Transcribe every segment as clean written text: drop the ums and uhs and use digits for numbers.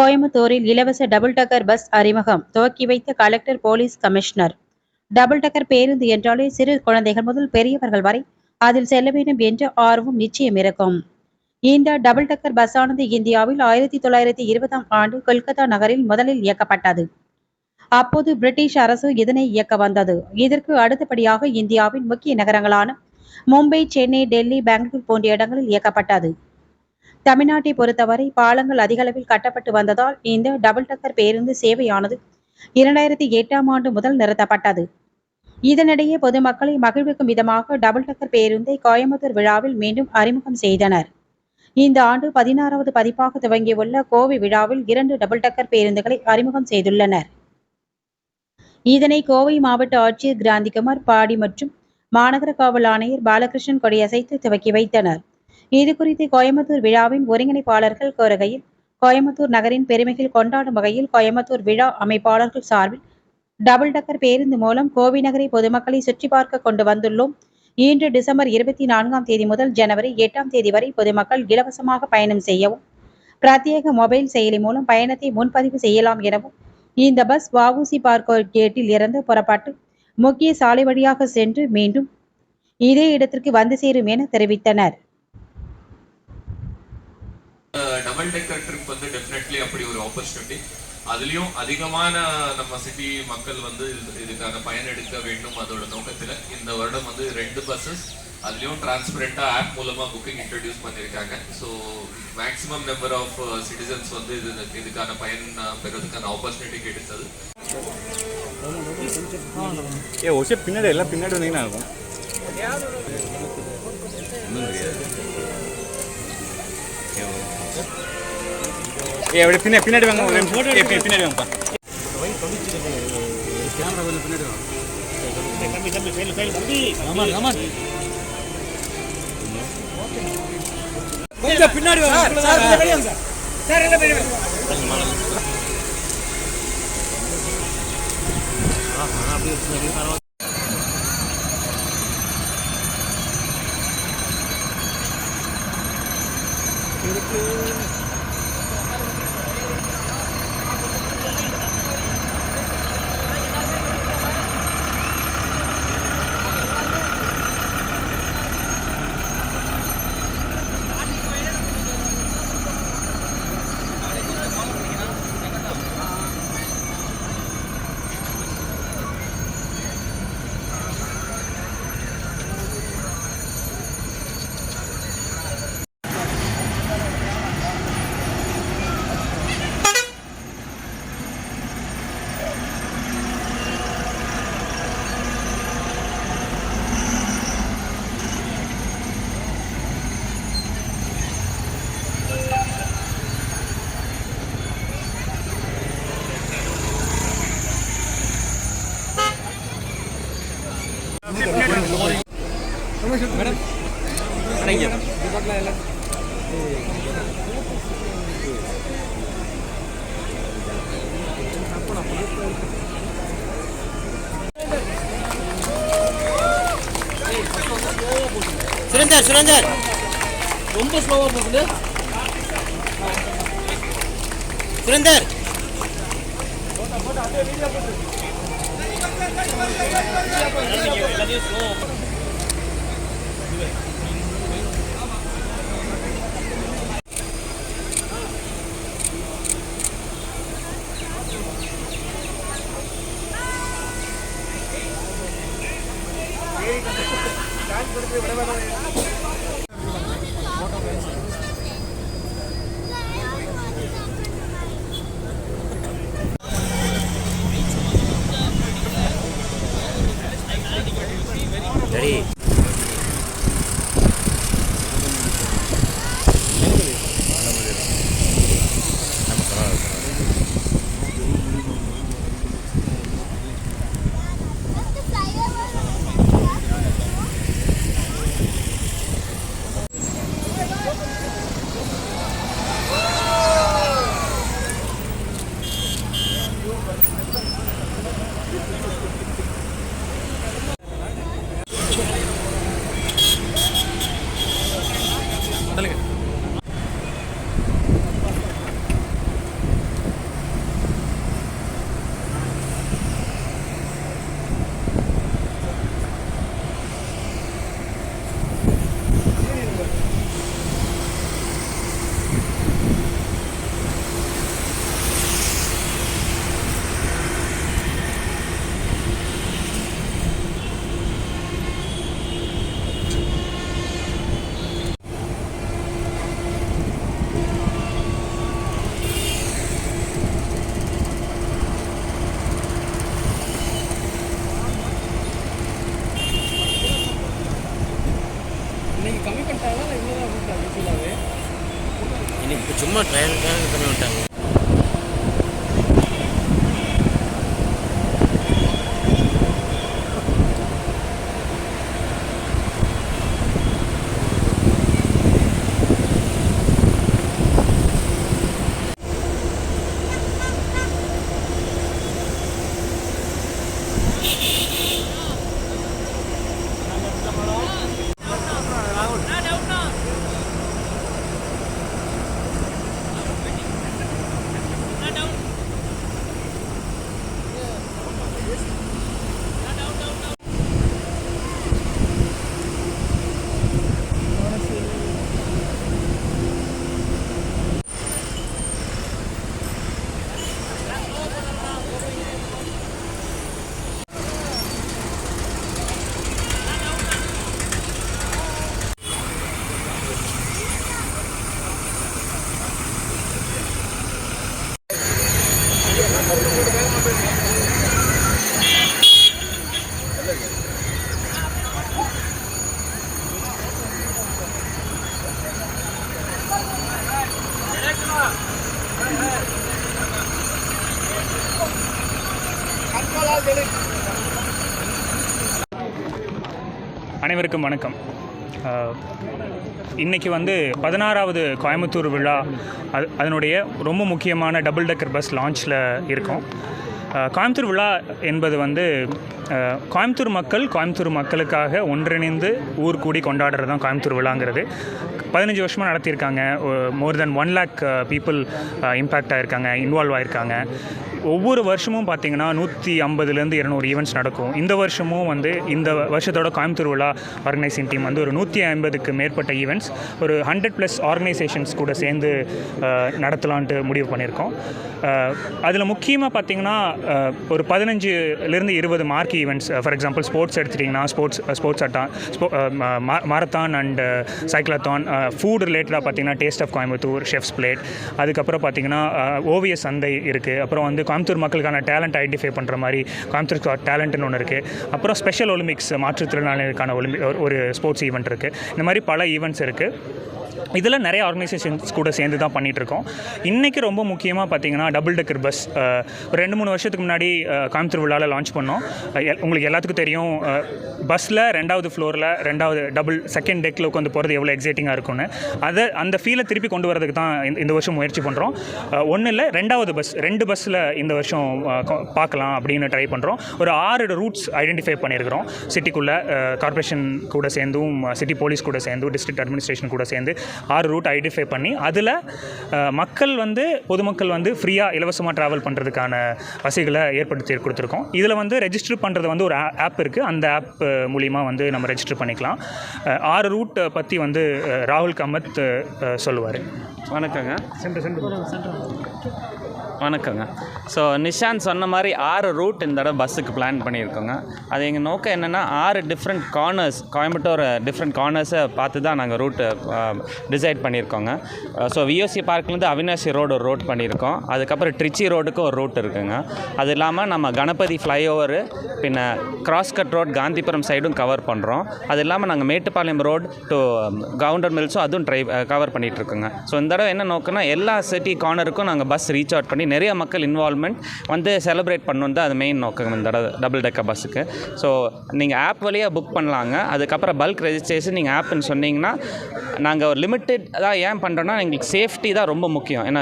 கோயம்புத்தூரில் இலவச double decker bus அறிமுகம் துவக்கி வைத்த கலெக்டர் போலீஸ் கமிஷனர். டபுள் டக்கர் பேருந்து என்றாலே சிறு குழந்தைகள் முதல் பெரியவர்கள் வரை அதில் செல்ல வேண்டும் என்ற ஆர்வம் நிச்சயம் இருக்கும். இந்த டபுள் டக்கர் பஸ்ஸானது இந்தியாவில் 1920ஆம் ஆண்டு கொல்கத்தா நகரில் முதலில் இயக்கப்பட்டது. அப்போது பிரிட்டிஷ் அரசு இதனை இயக்க வந்தது. இதற்கு அடுத்தபடியாக இந்தியாவின் முக்கிய நகரங்களான மும்பை, சென்னை, டெல்லி, பெங்களூர் போன்ற இடங்களில் இயக்கப்பட்டது. தமிழ்நாட்டை பொறுத்தவரை பாலங்கள் அதிகளவில் கட்டப்பட்டு வந்ததால் இந்த டபுள் டக்கர் பேருந்து சேவையானது 2008ஆம் ஆண்டு முதல் நிறுத்தப்பட்டது. இதனிடையே பொதுமக்களை மகிழ்விக்கும் விதமாக டபுள் டக்கர் பேருந்தை கோயம்புத்தூர் விழாவில் மீண்டும் அறிமுகம் செய்தனர். இந்த ஆண்டு 16வது பதிப்பாக துவங்கியுள்ள கோவை விழாவில் 2 டபுள் டக்கர் பேருந்துகளை அறிமுகம் செய்துள்ளனர். இதனை கோவை மாவட்ட ஆட்சியர் கிராந்திகுமார் பாடி மற்றும் மாநகர காவல் ஆணையர் பாலகிருஷ்ணன் கொடியசைத்து துவக்கி வைத்தனர். இதுகுறித்து கோயம்புத்தூர் விழாவின் ஒருங்கிணைப்பாளர்கள் கூறுகையில், கோயம்புத்தூர் நகரின் பெருமைகள் கொண்டாடும் வகையில் கோயம்புத்தூர் விழா அமைப்பாளர்கள் சார்பில் டபுள் டக்கர் பேருந்து மூலம் கோவை நகரை பொதுமக்களை சுற்றி பார்க்க கொண்டு வந்துள்ளோம். இன்று டிசம்பர் 24ஆம் தேதி முதல் ஜனவரி 8ஆம் தேதி வரை பொதுமக்கள் இலவசமாக பயணம் செய்யவும், பிரத்யேக மொபைல் செயலி மூலம் பயணத்தை முன்பதிவு செய்யலாம் எனவும், இந்த பஸ் வ.உ.சி. பார்க் கேட்டில் இருந்து புறப்பட்டு முக்கிய சாலை வழியாக சென்று மீண்டும் இதே இடத்திற்கு வந்து சேரும் என தெரிவித்தனர். டபுள் டெக்கர் ட்ரிப் வந்து டெஃபினெட்லி அப்படி ஒரு ஆப்பர்ச்சுனிட்டி. அதுலயும் அதிகமான நம்ம சிட்டி மக்கள் வந்து இதுக்கான பயன் எடுக்க வேண்டும். அதோட நோக்கத்துல இந்த வருடம் வந்து 2 பஸ்ஸஸ், அதுலயும் டிரான்ஸ்பரண்டா ஆப் மூலமா புக்கிங் இன்ட்ரோடியூஸ் பண்ணிருக்காங்க. So maximum number of citizens வந்து இதுக்கான பயன் பெறதுக்கான ஆப்பர்ச்சுனிட்டி கிடைத்தது. பின்னாடி எல்லாம் பின்னாடி வந்தீங்கன்னா இருக்கும். அப்படி பின்னாடி வாங்க, பின்னாடி வாங்கப்பா. பின்னாடி மேடம் சுரேந்தர் ரொம்ப ஸ்லோவா போகுது. சுரேந்தர் ready. சும்மா ட்ரையல் பண்ணி விட்டாங்க. அனைவருக்கும் வணக்கம். இன்றைக்கி 16வது கோயம்புத்தூர் விழா, அதனுடைய ரொம்ப முக்கியமான டபுள் டெக்கர் பஸ் லான்ச்சில் இருக்கோம். கோயம்புத்தூர் விழா என்பது கோயம்புத்தூர் மக்களுக்காக ஒன்றிணைந்து ஊர் கூடி கொண்டாடுறது தான் கோயம்புத்தூர் விழாங்கிறது. 15 வருஷமாக நடத்தியிருக்காங்க. மோர் தென் 1 lakh பீப்புள் இம்பேக்ட் ஆகிருக்காங்க, இன்வால்வ் ஆகிருக்காங்க. ஒவ்வொரு வருஷமும் பார்த்திங்கன்னா 150லேருந்து 200 ஈவெண்ட்ஸ் நடக்கும். இந்த வருஷமும் இந்த வருஷத்தோட கோயம்புத்தூர் விழா ஆர்கனைசிங் டீம் ஒரு 150க்கு மேற்பட்ட ஈவெண்ட்ஸ் ஒரு 100+ ஆர்கனைசேஷன்ஸ் கூட சேர்ந்து நடத்தலான்ட்டு முடிவு பண்ணியிருக்கோம். அதில் முக்கியமாக பார்த்திங்கன்னா ஒரு 15லேருந்து 20 mark events. For example sports எடுத்துட்டிங்கன்னா மாரத்தான் அண்ட் சைக்ளத்தான். ஃபுட் ரிலேட்டடாக பார்த்திங்கன்னா taste of Coimbatore, chefs plate. அதுக்கப்புறம் பார்த்திங்கன்னா ஓவிய சந்தை இருக்குது. அப்புறம் கோயம்புத்தூர் மக்களுக்கான டேலண்ட் ஐடென்டிஃபை பண்ணுற மாதிரி கோயம்புத்தூர் டேலண்ட்னு ஒன்று இருக்குது. அப்புறம் ஸ்பெஷல் ஒலிம்பிக்ஸ், மாற்றுத்திறனாளிகளுக்கான ஒரு ஸ்போர்ட்ஸ் ஈவெண்ட் இருக்குது. இந்த மாதிரி பல ஈவெண்ட்ஸ் இருக்குது. இதில் நிறைய ஆர்கனைசேஷன்ஸ் கூட சேர்ந்து தான் பண்ணிகிட்ருக்கோம். இன்றைக்கி ரொம்ப முக்கியமாக பார்த்திங்கன்னா டபுள் டெக்கர் பஸ் ஒரு 2-3 வருஷத்துக்கு முன்னாடி கோயம்புத்தூர் விழாவில் லான்ச் பண்ணோம். உங்களுக்கு எல்லாத்துக்கும் தெரியும், பஸ்ஸில் 2வது ஃப்ளோரில் 2வது செகண்ட் டெக்கில் உட்காந்து போகிறது எவ்வளோ எக்ஸைட்டிங்காக இருக்கும்னு. அந்த ஃபீலை திருப்பி கொண்டு வரதுக்கு தான் இந்த வருஷம் முயற்சி பண்ணுறோம். ஒன்றும் இல்லை, 2 பஸ்ஸில் இந்த வருஷம் பார்க்கலாம் அப்படின்னு ட்ரை பண்ணுறோம். ஒரு 6 ரூட்ஸ் ஐடென்டிஃபை பண்ணியிருக்கிறோம். சிட்டிக்குள்ளே கார்ப்பரேஷன் கூட சேர்ந்தும், சிட்டி போலீஸ் கூட சேர்ந்தும், டிஸ்ட்ரிக்ட் அட்மினிஸ்ட்ரேஷன் கூட சேர்ந்து 6 ரூட் ஐடென்டிஃபை பண்ணி அதில் பொதுமக்கள் ஃப்ரீயாக இலவசமாக ட்ராவல் பண்ணுறதுக்கான வசதிகளை ஏற்படுத்தி கொடுத்துருக்கோம். இதில் ரெஜிஸ்டர் பண்ணுறது ஒரு ஆப் இருக்குது. அந்த ஆப் மூலிமா நம்ம ரெஜிஸ்டர் பண்ணிக்கலாம். 6 ரூட் பற்றி ராகுல் காமத் சொல்லுவார். வணக்கங்க. ஸோ நிஷாந்த் சொன்ன மாதிரி 6 ரூட் இந்த தடவை பஸ்ஸுக்கு பிளான் பண்ணியிருக்கோங்க. அது எங்கள் நோக்கம் என்னென்னா 6 டிஃப்ரெண்ட் கார்னர்ஸ், கோயம்புத்தூர் டிஃப்ரெண்ட் கார்னர்ஸை பார்த்து தான் நாங்கள் ரூட்டு டிசைட் பண்ணியிருக்கோங்க. ஸோ விஓசி பார்க்லேருந்து அவினாசி ரோடு ஒரு ரோட் பண்ணியிருக்கோம். அதுக்கப்புறம் ட்ரிச்சி ரோடுக்கு ஒரு ரூட் இருக்குங்க. அது இல்லாமல் நம்ம கணபதி ஃப்ளைஓவரு, பின்ன கிராஸ்கட் ரோட் காந்திபுரம் சைடும் கவர் பண்ணுறோம். அது இல்லாமல் நாங்கள் மேட்டுப்பாளையம் ரோடு டு கவுண்டர் மில்ஸும் அதுவும் கவர் பண்ணிகிட்ருக்கோங்க. ஸோ இந்த தடவை என்ன நோக்கம்னா எல்லா சிட்டி கார்னருக்கும் நாங்கள் பஸ் ரீச் அவுட் பண்ணி நிறைய மக்கள் இன்வால்வ்மெண்ட் செலிப்ரேட் பண்ணணும் தான் அது மெயின் நோக்கம் இந்த டபுள் டெக்கர் பஸ்ஸுக்கு. ஸோ நீங்கள் ஆப் வழியாக புக் பண்ணலாங்க. அதுக்கப்புறம் பல்க் ரெஜிஸ்ட்ரேஷன் நீங்கள் ஆப்னு சொன்னீங்கன்னா நாங்கள் ஒரு லிமிட்டட் தான். ஏன் பண்ணுறோன்னா எங்களுக்கு சேஃப்டி தான் ரொம்ப முக்கியம். ஏன்னா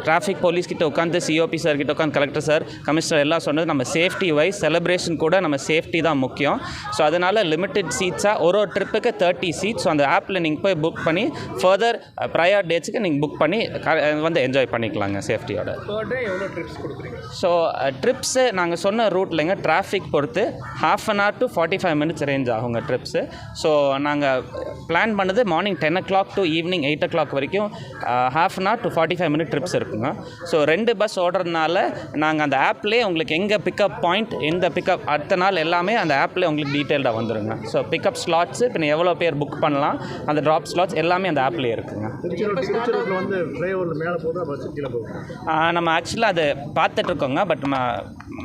டிராஃபிக் போலீஸ்கிட்ட உட்காந்து, சிஓபி சார் கிட்ட உட்காந்து, கலெக்டர் சார், கமிஷனர் எல்லாம் சொன்னது நம்ம சேஃப்டி வைஸ் செலிப்ரேஷன் கூட நம்ம சேஃப்டி தான் முக்கியம். ஸோ அதனால் லிமிட்டட் சீட்ஸாக ஒரு ட்ரிப்புக்கு 30 சீட்ஸ். ஸோ அந்த ஆப்பில் நீங்கள் போய் புக் பண்ணி ஃபர்தர் ப்ரையர் டேட்ஸுக்கு நீங்கள் புக் பண்ணி என்ஜாய் பண்ணிக்கலாங்க சேஃப்டியோட. எவ்வளோ ட்ரிப்ஸ் கொடுக்குறீங்க? ஸோ ட்ரிப்ஸு நாங்கள் சொன்ன ரூட்லைங்க டிராஃபிக் பொறுத்து 1/2 hour to 45 minutes ரேஞ்ச் ஆகுங்க ட்ரிப்ஸு. ஸோ நாங்கள் பிளான் பண்ணது morning 10 o'clock to evening 8 o'clock வரைக்கும் 1/2 hour to 45 minute ட்ரிப்ஸ் இருக்குங்க. ஸோ 2 பஸ் ஓடுறதுனால நாங்கள் அந்த ஆப்லேயே உங்களுக்கு எங்கே பிக்கப் பாயிண்ட், எந்த பிக்கப் அடுத்த நாள் எல்லாமே அந்த ஆப்லேயே உங்களுக்கு டீட்டெயில்டாக வந்துடுங்க. ஸோ பிக்கப் ஸ்லாட்ஸு, பின்ன எவ்வளோ பேர் புக் பண்ணலாம், அந்த ட்ராப் ஸ்லாட்ஸ் எல்லாமே அந்த ஆப்லேயே இருக்குங்க. நம்ம ஆக்சுவலாக அது பார்த்துட்ருக்கோங்க. பட்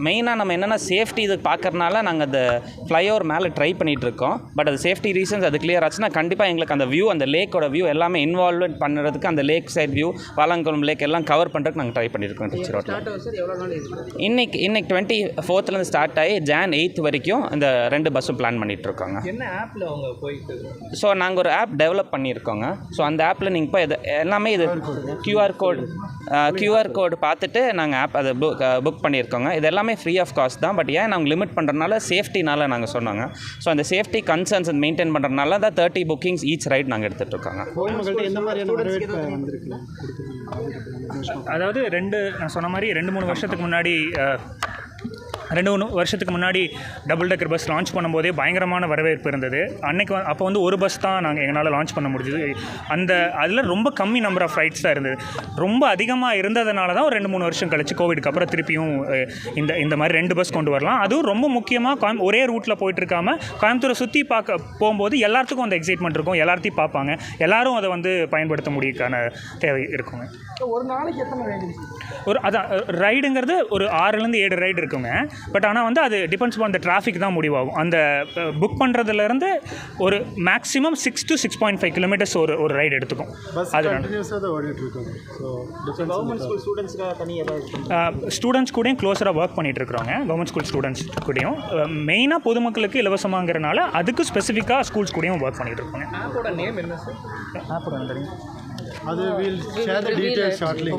மெயினாக நம்ம என்னென்னா சேஃப்டி இது பார்க்கறனால நாங்கள் அந்த ஃப்ளைஓவர் மேலே ட்ரை பண்ணிகிட்ருக்கோம். பட் அது சேஃப்டி ரீசன்ஸ் அது கிளியர் ஆச்சுன்னா கண்டிப்பாக எங்களுக்கு அந்த வியூ, அந்த லேக்கோட வியூ எல்லாமே இன்வால்வ் பண்ணுறதுக்கு, அந்த லேக் சைட் வியூ, வாலாங்குளம் லேக் எல்லாம் கவர் பண்ணுறதுக்கு நாங்கள் ட்ரை பண்ணியிருக்கோம் டீச்சர் ரோட்டில். இன்னைக்கு 24th ஸ்டார்ட் ஆகி Jan 8th வரைக்கும் இந்த 2 பஸ்ஸும் பிளான் பண்ணிகிட்ருக்கோங்க. என்ன ஆப்பில் அவங்க போயிட்டு? ஸோ நாங்கள் ஒரு ஆப் டெவலப் பண்ணியிருக்கோங்க. ஸோ அந்த ஆப்பில் நீங்கள் இப்போ எல்லாமே இது QR கோடு பார்த்துட்டு நாங்கள் ஆப் அதை புக் பண்ணியிருக்கோங்க. இது எல்லாமே ஃப்ரீ ஆஃப் காஸ்ட் தான். பட் ஏன் நாங்கள் லிமிட் பண்ணுறதுனால சேஃப்டினால நாங்கள் சொன்னாங்க. ஸோ அந்த சேஃப்டி கன்சர்ன்ஸ் மெயின்டைன் பண்ணுறதுனால தான் 30 புக்கிங்ஸ் ஈச் ரைட் நாங்கள் எடுத்துகிட்டு இருக்கோங்க. அதாவது நான் சொன்ன மாதிரி 2-3 வருஷத்துக்கு முன்னாடி 2-3 வருஷத்துக்கு முன்னாடி டபுள் டெக்கர் பஸ் லான்ச் பண்ணும்போதே பயங்கரமான வரவேற்பு இருந்தது. அப்போ வந்து ஒரு பஸ் தான் எங்களால் லான்ச் பண்ண முடிஞ்சது. அதில் ரொம்ப கம்மி நம்பர் ஆஃப் ஃப்ளைட்ஸ் தான் இருந்தது. ரொம்ப அதிகமாக இருந்ததுனால தான் ஒரு 2-3 வருஷம் கழிச்சு கோவிடுக்கு அப்புறம் திருப்பியும் இந்த மாதிரி 2 பஸ் கொண்டு வரலாம். அதுவும் ரொம்ப முக்கியமாக ஒரே ரூட்டில் போயிட்டுருக்காமல் கோயம்புத்தூரை சுற்றி போகும்போது எல்லாத்துக்கும் அந்த எக்ஸைட்மெண்ட் இருக்கும், எல்லாத்தையும் பார்ப்பாங்க, எல்லாரும் அதை வந்து பயன்படுத்த முடியக்கான தேவை இருக்குங்க. ஒரு நாளைக்கு எத்தனை ரைடு? அதான் ரைடுங்கிறது ஒரு 6-7 ரைடு இருக்குங்க. பட் ஆனால் வந்து அது டிபெண்ட்ஸ் ஆன் த டிராஃபிக் தான் முடிவாகும். அந்த புக் பண்ணுறதுலேருந்து ஒரு மேக்ஸிமம் 6 to 6.5 கிலோமீட்டர்ஸ் ஒரு ரைடு எடுத்துக்கும். அது ஸ்டூடெண்ட்ஸ் கூடயும் க்ளோஸராக ஒர்க் பண்ணிகிட்டு இருக்கிறோங்க. கவர்மெண்ட் ஸ்கூல் ஸ்டூடெண்ட்ஸ் கூடயும் மெயினாக பொதுமக்களுக்கு இலவசமாகறனால அதுக்கு ஸ்பெசிஃபிக்காக ஸ்கூல்ஸ் கூடயும் ஒர்க் பண்ணிகிட்டு இருக்கோங்க. ஆப்போட நேம் என்ன சார்? ஆப்போட தெரியும். அது will share the details shortly.